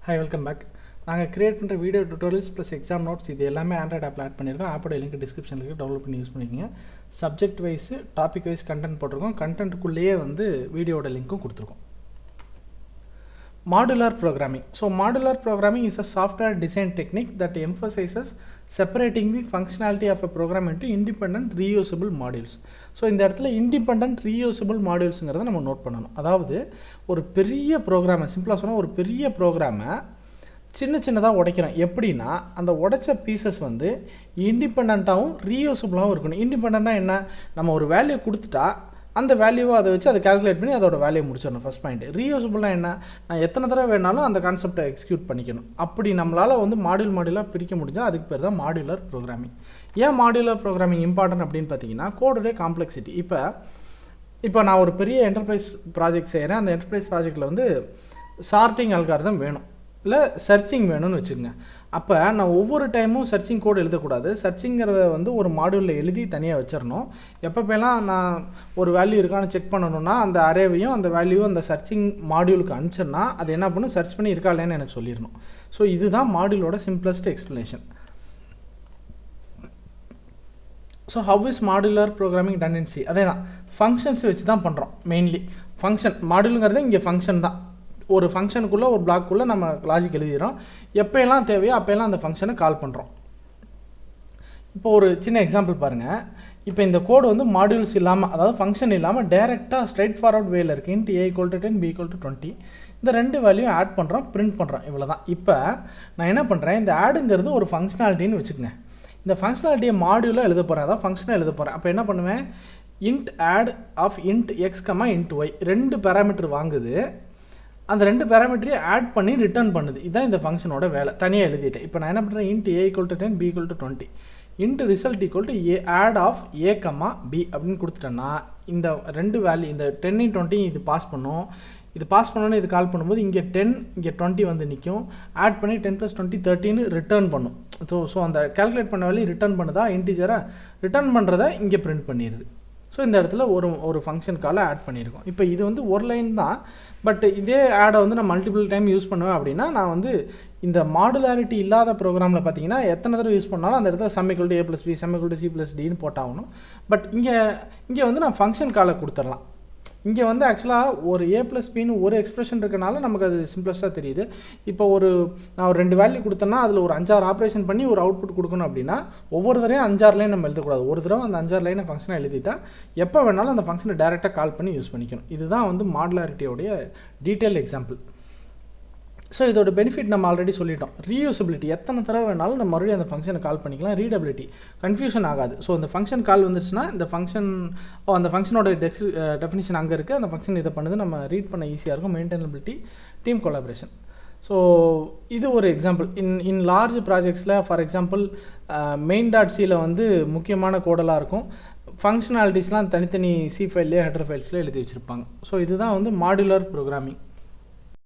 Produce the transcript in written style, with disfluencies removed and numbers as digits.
Hi, welcome back. நாங்கள் create பண்ணுற video tutorials plus exam notes இது எல்லாமே ஆண்ட்ராய்ட் ஆப்பில் ஆட் பண்ணியிருக்கோம். ஆப்போட லிங்க் டிஸ்கிரிப்ஷனில் இருக்குது, டவுன்லோட் பண்ணி யூஸ் பண்ணிக்கோங்க. Subject wise topic wise content போட்டிருக்கோம். கண்டென்ட்டுக்குள்ளேயே வீடியோட லிங்க்கும் கொடுத்துருக்கோம். Modular programming. So modular programming is a software design technique that emphasizes separating the functionality of a program into independent reusable modules. So இந்த இடத்துல independent reusable modulesங்கிறத நம்ம note பண்ணணும். அதாவது ஒரு பெரிய ப்ரோக்ராமை சிம்பிளாக சொன்னால் ஒரு பெரிய ப்ரோக்ராமை சின்னதாக உடைக்கிறோம். எப்படின்னா அந்த உடைச்ச பீசஸ் இண்டிபெண்ட்டாகவும் ரீயூசபிளாகவும் இருக்கணும். இண்டிபெண்ட்டாக என்ன, நம்ம ஒரு வேல்யூ கொடுத்துட்டா அந்த வேல்யூவை அதை வச்சு அதை கால்குலேட் பண்ணி அதோட வேல்யூ முடிச்சிடணும். First point. ரீயூசபிளாக என்ன, நான் எத்தனை தடவை வேணாலும் அந்த கான்செப்டை எக்ஸிக்யூட் பண்ணிக்கணும். அப்படி நம்மளால் மாடியூலாக பிரிக்க முடிஞ்சால் அதுக்கு பேர் தான் மாடுலர் ப்ரோக்ராமிங். ஏன் மாடுலர் ப்ரோக்ராமிங் இம்பார்ட்டன்ட் அப்படின்னு பார்த்தீங்கன்னா, கோடுடைய காம்ப்ளெக்சிட்டி. இப்போ நான் ஒரு பெரிய என்டர்பிரைஸ் ப்ராஜெக்ட் செய்கிறேன். அந்த என்டர்பிரைஸ் ப்ராஜெக்டில் சார்ட்டிங் அல்காரிதம் வேணும், இல்லை சர்ச்சிங் வேணும்னு வச்சுக்கோங்க. அப்போ நான் ஒவ்வொரு டைமும் சர்ச்சிங் கோடு எழுதக்கூடாது. சர்ச்சிங்கிறத ஒரு மாடியூலில் எழுதி தனியாக வச்சிடணும். எப்போப்பெல்லாம் நான் ஒரு வேல்யூ இருக்கான்னு செக் பண்ணணும்னா அந்த அரேவையும் அந்த வேல்யூவும் அந்த சர்ச்சிங் மாடியூலுக்கு அனுப்பிச்சேன்னா அது என்ன பண்ணும், சர்ச் பண்ணி இருக்கா இல்லைன்னு எனக்கு சொல்லிடணும். ஸோ இதுதான் மாடியூலோட simplest explanation. So how is modular programming done in C? அதே தான், ஃபங்க்ஷன்ஸ் வச்சு தான் பண்ணுறோம். மெயின்லி ஃபங்க்ஷன் மாடியூலுங்கிறது இங்கே ஃபங்க்ஷன் தான். ஒரு ஃபங்க்ஷனுக்குள்ளே ஒரு பிளாக்குள்ளே நம்ம லாஜிக் எழுதிடுறோம். எப்போயெல்லாம் தேவையோ அப்போயெல்லாம் அந்த ஃபங்க்ஷனை கால் பண்ணுறோம். இப்போ ஒரு சின்ன எக்ஸாம்பிள் பாருங்கள். இப்போ இந்த கோடு மாடியூல்ஸ் இல்லாமல், அதாவது ஃபங்க்ஷன் இல்லாமல் டைரெக்டாக ஸ்ட்ரைட் ஃபார்வர்ட் வேயில் இருக்குது. int a = 10 b = 20 இந்த ரெண்டு வேல்யூ ஆட் பண்ணுறோம், பிரிண்ட் பண்ணுறோம். இவ்வளோ தான். இப்போ நான் என்ன பண்ணுறேன், இந்த ஆடுங்கிறது ஒரு ஃபங்க்ஷனாலிட்டின்னு வச்சுக்கோங்க. இந்த ஃபங்க்ஷனாலிட்டியை மாடியூலாக எழுத போகிறேன், அதாவது ஃபங்க்ஷனாக எழுத போகிறேன். அப்போ என்ன பண்ணுவேன், int add of int x, int y ரெண்டு பேராமீட்டர் வாங்குது. அந்த ரெண்டு பேராமீட்டரையும் ஆட் பண்ணி ரிட்டர்ன் பண்ணுது. இதுதான் இந்த ஃபங்க்ஷனோட வேலை. தனியாக எழுதிட்டேன். இப்போ நான் என்ன பண்ணுறேன், int a = 10 b = 20 int result = a add of a, b அப்படின்னு கொடுத்துட்டேன்னா இந்த ரெண்டு வேல்யூ, இந்த 10 20 இது பாஸ் பண்ணும். இது பாஸ் பண்ணோன்னே இது கால் பண்ணும்போது இங்கே 10 இங்கே 20 நிற்கும். ஆட் பண்ணி 10 + 20 13 ரிட்டர்ன் பண்ணும். ஸோ அந்த கால்குலேட் பண்ண வேல்யூ ரிட்டர்ன் பண்ணுதா, இன்டிஜரை ரிட்டர்ன் பண்ணுறதை இங்கே பிரிண்ட் பண்ணிடுது. ஸோ இந்த இடத்துல ஒரு ஃபங்க்ஷன் காலை ஆட் பண்ணியிருக்கோம். இப்போ இது ஒரு லைன் தான். பட் இதே ஆடை நான் மல்டிபிள் டைம் யூஸ் பண்ணுவேன். அப்படின்னா நான் இந்த மாடுலாரிட்டி இல்லாத ப்ரோக்ராமில் பார்த்தீங்கன்னா எத்தனை தடவை யூஸ் பண்ணாலும் அந்த இடத்துல sum = a + b, sum = c + dன்னு போட்டாகணும். But இங்கே நான் ஃபங்க்ஷன் காலை கொடுத்துடலாம். இங்கே ஆக்சுவலாக ஒரு a + bன்னு ஒரு எக்ஸ்பிரஷன் இருக்கனால நமக்கு அது சிம்பிளஸ்ட்டாக தெரியுது. இப்போ நான் ஒரு 2 வேல்யூ கொடுத்தேன்னா அதில் ஒரு 5-6 ஆப்ரேஷன் பண்ணி ஒரு அவுட்புட் கொடுக்கணும். அப்படின்னா ஒவ்வொரு தடவையும் 5-6 லைன் நம்ம எழுதக்கூடாது. ஒரு தடவை அந்த 5-6 லைனை ஃபங்க்ஷனாக எழுதிட்டா எப்போ வேணாலும் அந்த ஃபங்க்ஷனை டேரெக்டாக கால் பண்ணி யூஸ் பண்ணிக்கணும். இதுதான் மாடுலாரிட்டியோடைய டீட்டெயில் எக்ஸாம்பிள். ஸோ இதோட பெனிஃபிட் நம்ம ஆல்ரெடி சொல்லிட்டோம். ரீயூசபிலிட்டி, எத்தனை தடவை வேணாலும் நம்ம மறுபடியும் அந்த ஃபங்க்ஷனை கால் பண்ணிக்கலாம். ரீடபிலிட்டி, கன்ஃபியூஷன் ஆகாது. ஸோ அந்த ஃபங்க்ஷன் கால் வந்துச்சுன்னா இந்த அந்த ஃபங்க்ஷனோட டெஃபினிஷன் அங்கே இருக்குது, அந்த ஃபங்க்ஷன் இதை பண்ணுது, நம்ம ரீட் பண்ண ஈஸியாக இருக்கும். Maintainability, team collaboration. ஸோ இது ஒரு எக்ஸாம்பிள். இன் லார்ஜ் ப்ராஜெக்ட்ஸில் ஃபார் எக்ஸாம்பிள் main.cயில் முக்கியமான கோடெல்லாம் இருக்கும். ஃபங்க்ஷனாலிட்டிஸ்லாம் தனித்தனி சி ஃபைல்லையே ஹெடர் ஃபைல்ஸ்லேயே எழுதி வச்சுருப்பாங்க. ஸோ இதுதான் மாடுலர் ப்ரோக்ராமிங்.